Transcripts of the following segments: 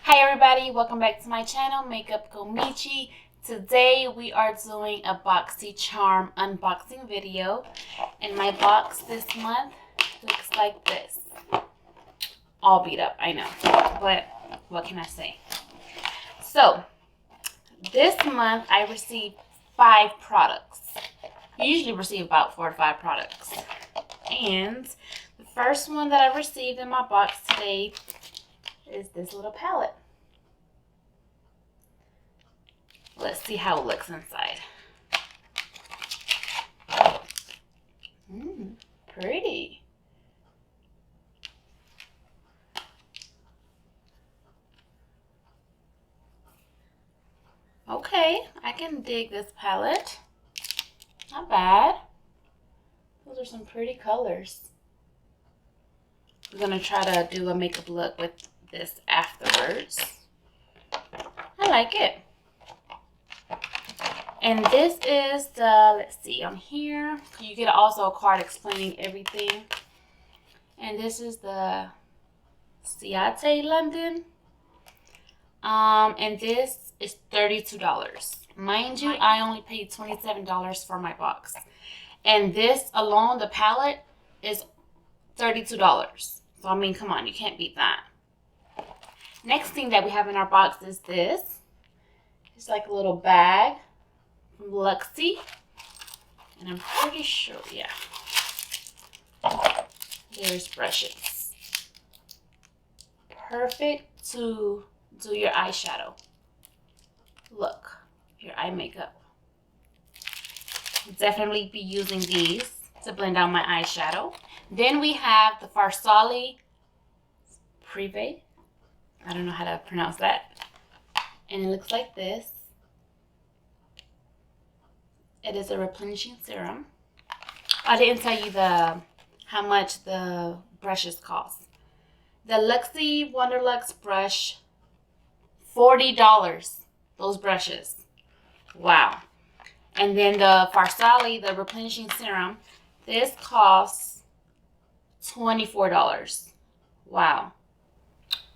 Hi everybody, welcome back to my channel, Makeup Komichi. Today we are doing a BOXYCHARM unboxing video, and my box this month looks like this. All beat up, I know, but what can I say? So this month I received 5 products. You usually receive about 4 to 5 products, and the first one that I received in my box today is this little palette. Let's see how it looks inside. Pretty. Okay, I can dig this palette. Not bad. Those are some pretty colors. We're gonna try to do a makeup look with this afterwards. I like it. And this is the, let's see, on here you get also a card explaining everything. And this is the Ciate London. And this is $32. Mind you, I only paid $27 for my box. And this alone, the palette, is $32. So I mean, come on, you can't beat that. Next thing that we have in our box is this. It's like a little bag from Luxy. And I'm pretty sure, yeah. There's brushes. Perfect to do your eyeshadow look, your eye makeup. Definitely be using these to blend out my eyeshadow. Then we have the Farsali Privé. I don't know how to pronounce that. And it looks like this. It is a replenishing serum. I didn't tell you how much the brushes cost. The Luxy Wonderlux brush, $40. Those brushes. Wow. And then the Farsali, the replenishing serum, this costs $24. Wow.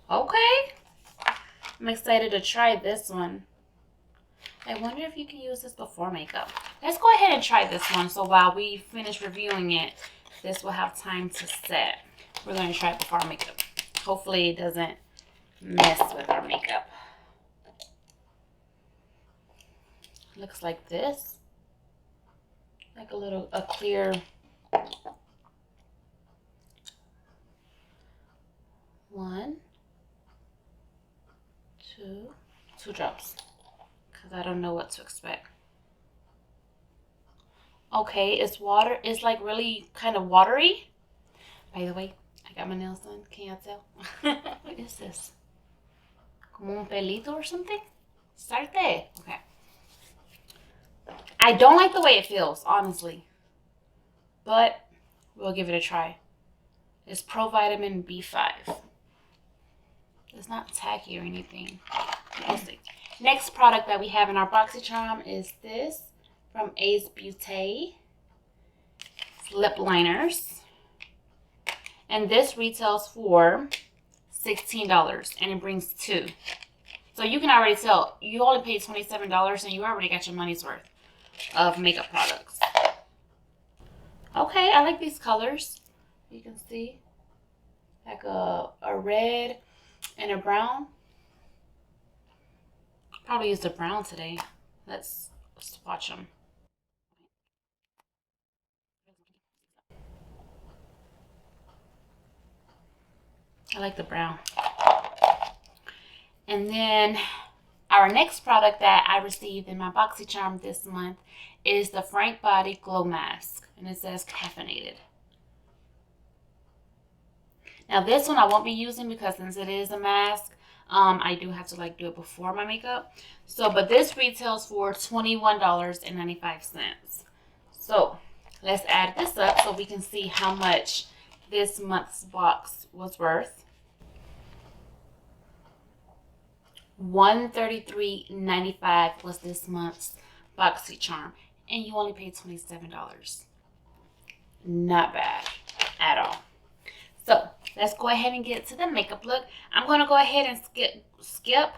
Okay. I'm excited to try this one. I wonder if you can use this before makeup. Let's go ahead and try this one. So while we finish reviewing it, this will have time to set. We're going to try it before makeup. Hopefully it doesn't mess with our makeup. Looks like this. Like a clear one, two drops. Because I don't know what to expect. Okay, it's water. It's like really kind of watery. By the way, I got my nails done. Can you tell? What is this? Como un pelito or something? Sarte. Okay. I don't like the way it feels, honestly. But we'll give it a try. It's Pro Vitamin B5. It's not tacky or anything. We'll see. Next product that we have in our BOXYCHARM is this from Ace Beauté. It's lip liners. And this retails for $16 and it brings 2. So you can already tell you only paid $27 and you already got your money's worth of makeup products. Okay, I like these colors. You can see like a red and a brown. Probably use the brown today. Let's swatch them. I like the brown. And then our next product that I received in my BOXYCHARM this month is the Frank Body Glow Mask. And it says caffeinated. Now this one I won't be using because since it is a mask, I do have to like do it before my makeup. So, but this retails for $21.95. So let's add this up so we can see how much this month's box was worth. $133.95 was this month's BOXYCHARM, and you only paid $27. Not bad at all. So let's go ahead and get to the makeup look. I'm going to go ahead and skip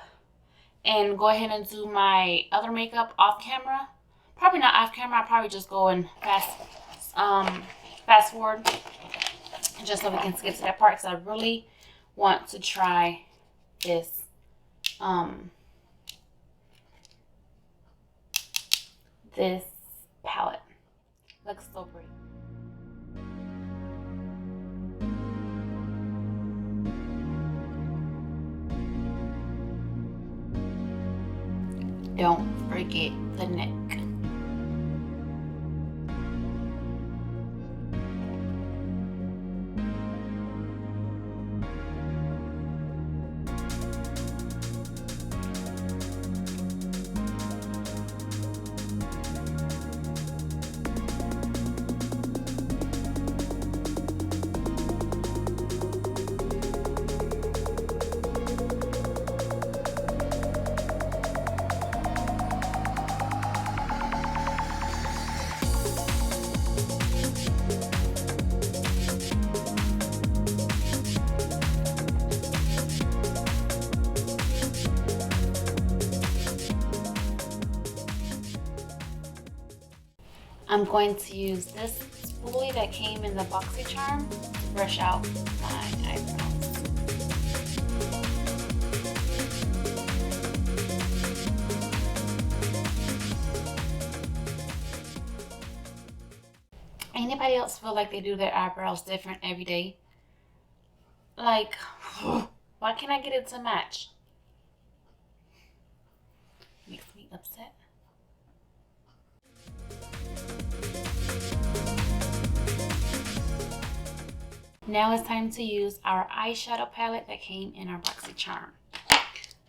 and go ahead and do my other makeup off camera. Probably not off camera. I'll probably just go and fast forward just so we can skip to that part, because I really want to try this this palette. Looks so pretty. Don't forget the neck. I'm going to use this spoolie that came in the BOXYCHARM to brush out my eyebrows. Anybody else feel like they do their eyebrows different every day? Like, why can't I get it to match? Makes me upset. Now it's time to use our eyeshadow palette that came in our BOXYCHARM.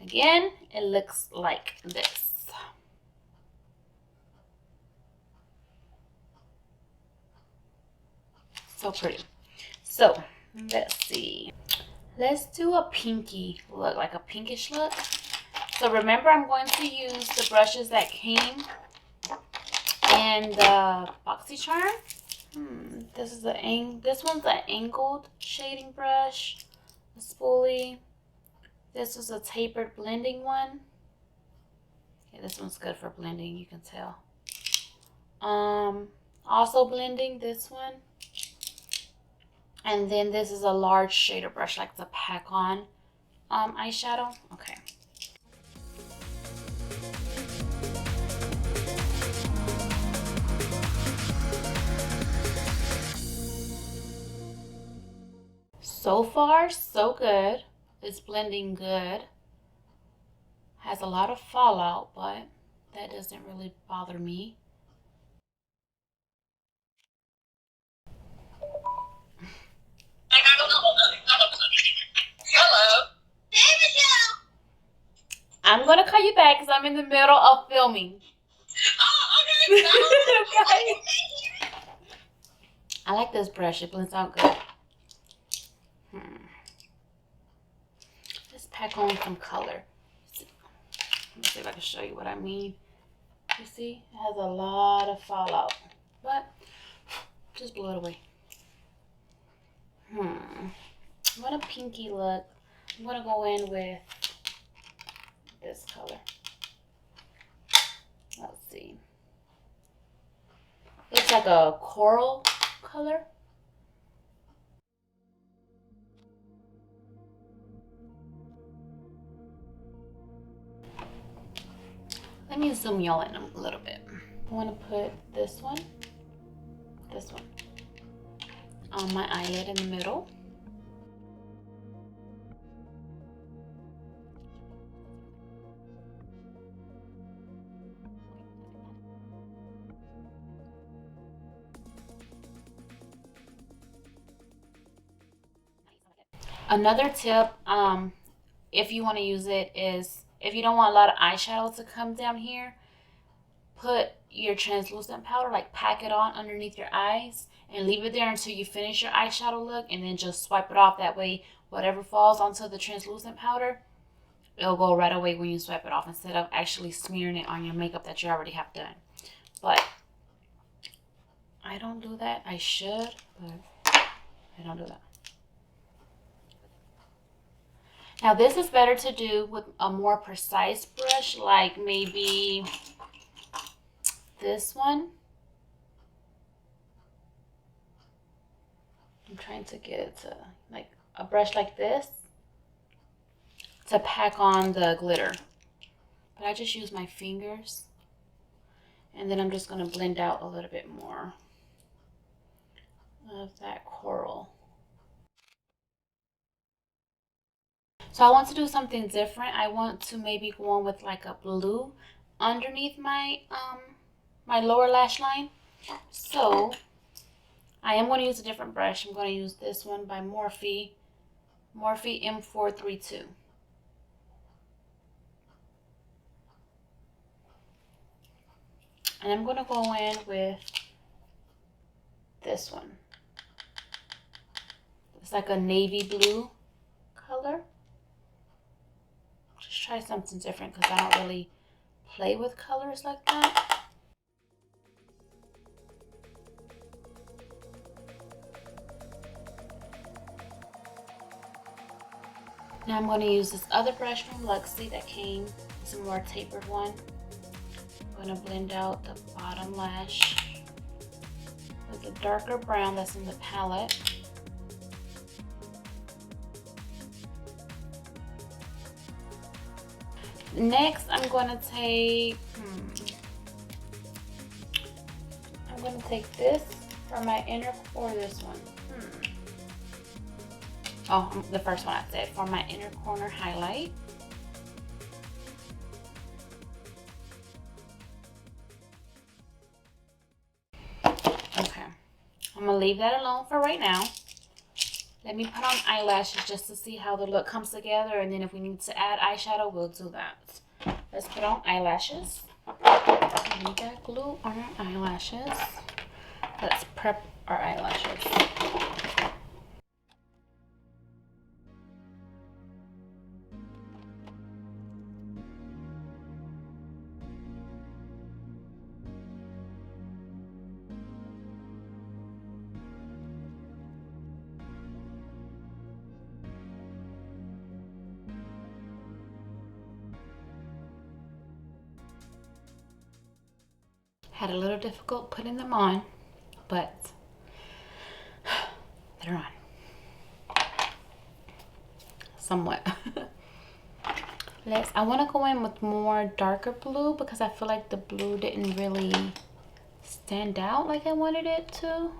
Again, it looks like this. So pretty. So, let's see. Let's do a pinky look, like a pinkish look. So remember, I'm going to use the brushes that came in the BOXYCHARM. This one's an angled shading brush, a spoolie. This was a tapered blending one. Yeah, this one's good for blending, you can tell. Also blending, this one. And then this is a large shader brush, like the pack on eyeshadow. Okay. So far, so good. It's blending good. Has a lot of fallout, but that doesn't really bother me. Hello. Hey, Michelle. I'm gonna call you back because I'm in the middle of filming. Oh, okay. Okay. I like this brush. It blends out good. Let's pack on some color. Let me see if I can show you what I mean. You see, it has a lot of fallout, but just blow it away. What a pinky look. I'm gonna go in with this color. Let's see. Looks like a coral color. Let me zoom y'all in a little bit. I want to put this one on my eyelid in the middle. Another tip, if you want to use it, is if you don't want a lot of eyeshadow to come down here, put your translucent powder, like pack it on underneath your eyes and leave it there until you finish your eyeshadow look, and then just swipe it off. That way, whatever falls onto the translucent powder, it'll go right away when you swipe it off, instead of actually smearing it on your makeup that you already have done. But I don't do that. I should, but I don't do that. Now this is better to do with a more precise brush, like maybe this one. I'm trying to get it to like a brush like this to pack on the glitter. But I just use my fingers, and then I'm just going to blend out a little bit more of that coral. So I want to do something different. I want to maybe go on with like a blue underneath my my lower lash line. So I am going to use a different brush. I'm going to use this one by Morphe M432. And I'm going to go in with this one. It's like a navy blue color. Just try something different because I don't really play with colors like that. Now I'm going to use this other brush from Luxie that came. It's a more tapered one. I'm going to blend out the bottom lash with the darker brown that's in the palette. Next, I'm going to take this for my inner, or this one. Oh, the first one I said, for my inner corner highlight. Okay, I'm gonna leave that alone for right now. Let me put on eyelashes just to see how the look comes together, and then if we need to add eyeshadow, we'll do that. Let's put on eyelashes. We got glue on our eyelashes. Let's prep our eyelashes. Had a little difficult putting them on, but they're on. Somewhat. I want to go in with more darker blue because I feel like the blue didn't really stand out like I wanted it to.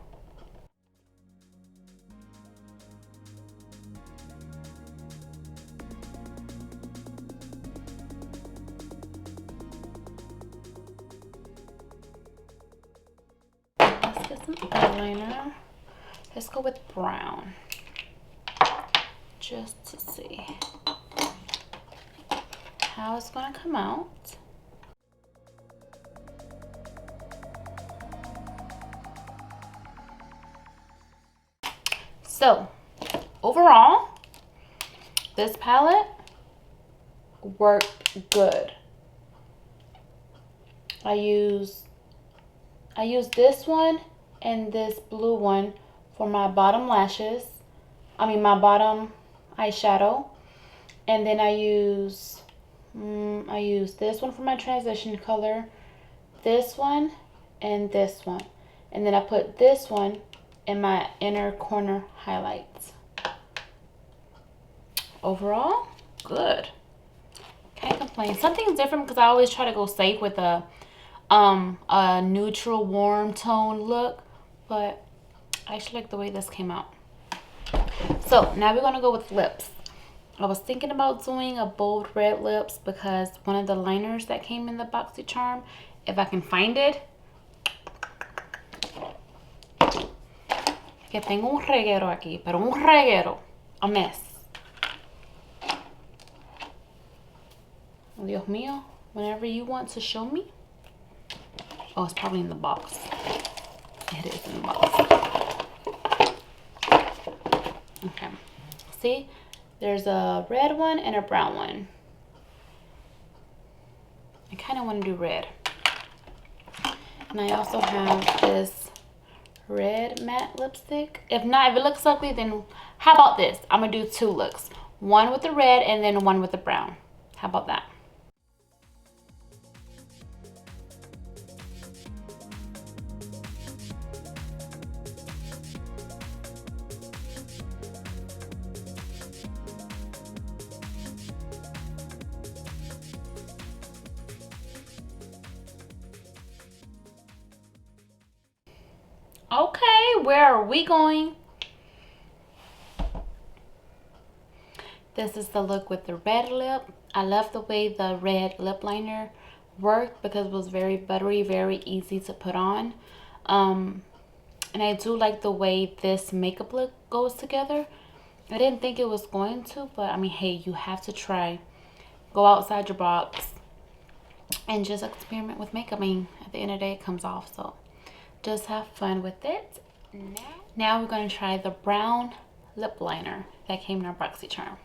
Let's get some eyeliner. Let's go with brown just to see how it's going to come out. So overall, this palette worked good. I use this one and this blue one for my bottom lashes. My bottom eyeshadow. And then I use this one for my transition color, this one, and this one. And then I put this one in my inner corner highlights. Overall, good. Can't complain. Something different because I always try to go safe with a neutral warm tone look, but I actually like the way this came out. So now we're gonna go with lips. I was thinking about doing a bold red lips because one of the liners that came in the BOXYCHARM, if I can find it, que tengo un reguero aquí, pero un reguero, a mess. Oh, Dios mío, whenever you want to show me. Oh, it's probably in the box. It is in the box. Okay. See, there's a red one and a brown one. I kind of want to do red. And I also have this red matte lipstick. If it looks ugly, then how about this? I'm going to do two looks. one with the red and then one with the brown. How about that? Okay, where are we going? This is the look with the red lip. I love the way the red lip liner worked because it was very buttery, very easy to put on. And I do like the way this makeup look goes together. I didn't think it was going to, but I mean, hey, you have to try. Go outside your box and just experiment with makeup. I mean, at the end of the day, it comes off, so just have fun with it. Now we're going to try the brown lip liner that came in our BOXYCHARM.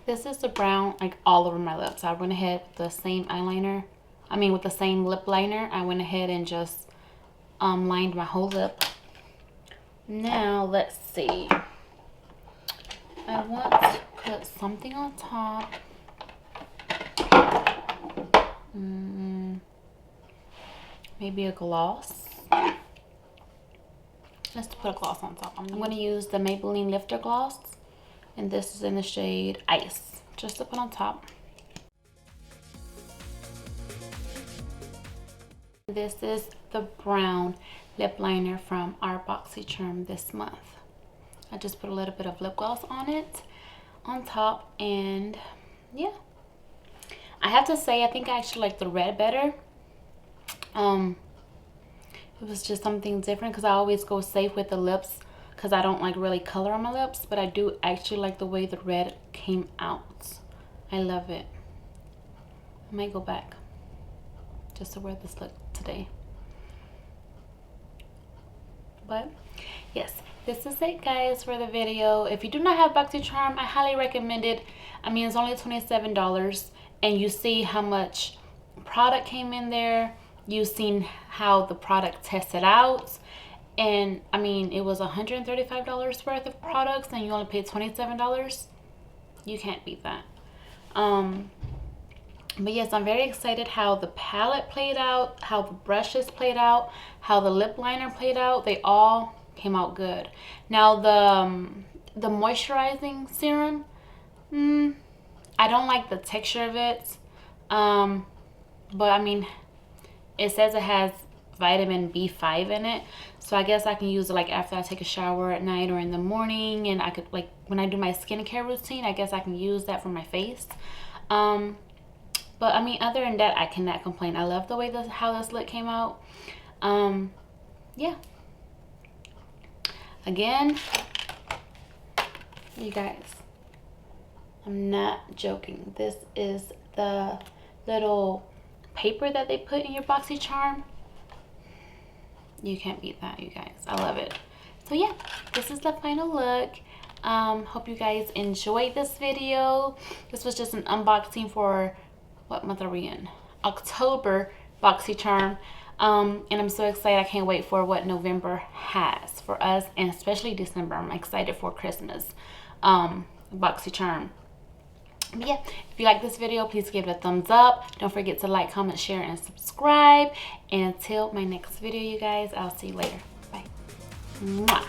This is the brown like all over my lips. I went ahead with the same eyeliner. I mean with the same lip liner. I went ahead and just lined my whole lip. Now let's see. I want to put something on top. Maybe a gloss. Let's put a gloss on top. I'm going to use the Maybelline Lifter Gloss. And this is in the shade Ice, just to put on top. This is the brown lip liner from our BOXYCHARM this month. I just put a little bit of lip gloss on it, on top, and yeah. I have to say, I think I actually like the red better. It was just something different because I always go safe with the lips because I don't like really color on my lips, but I do actually like the way the red came out. I love it. I might go back just to wear this look today. But yes, this is it guys for the video. If you do not have BOXYCHARM, I highly recommend it. I mean, it's only $27 and you see how much product came in there. You've seen how the product tested out. And I mean, it was $135 worth of products and you only paid $27. You can't beat that. But yes, I'm very excited how the palette played out, how the brushes played out, how the lip liner played out. They all came out good. Now the moisturizing serum, I don't like the texture of it. But I mean, it says it has vitamin B5 in it, so I guess I can use it like after I take a shower at night or in the morning, and I could like when I do my skincare routine, I guess I can use that for my face. But I mean, other than that, I cannot complain. I love the way how this look came out. Yeah, again, you guys, I'm not joking. This is the little paper that they put in your BOXYCHARM. You can't beat that, you guys. I love it. So yeah, this is the final look. Hope you guys enjoyed this video. This was just an unboxing for, what month are we in? October BOXYCHARM. And I'm so excited. I can't wait for what November has for us, and especially December. I'm excited for Christmas BOXYCHARM. But yeah, if you like this video, please give it a thumbs up. Don't forget to like, comment, share, and subscribe. And until my next video, you guys, I'll see you later. Bye. Mwah.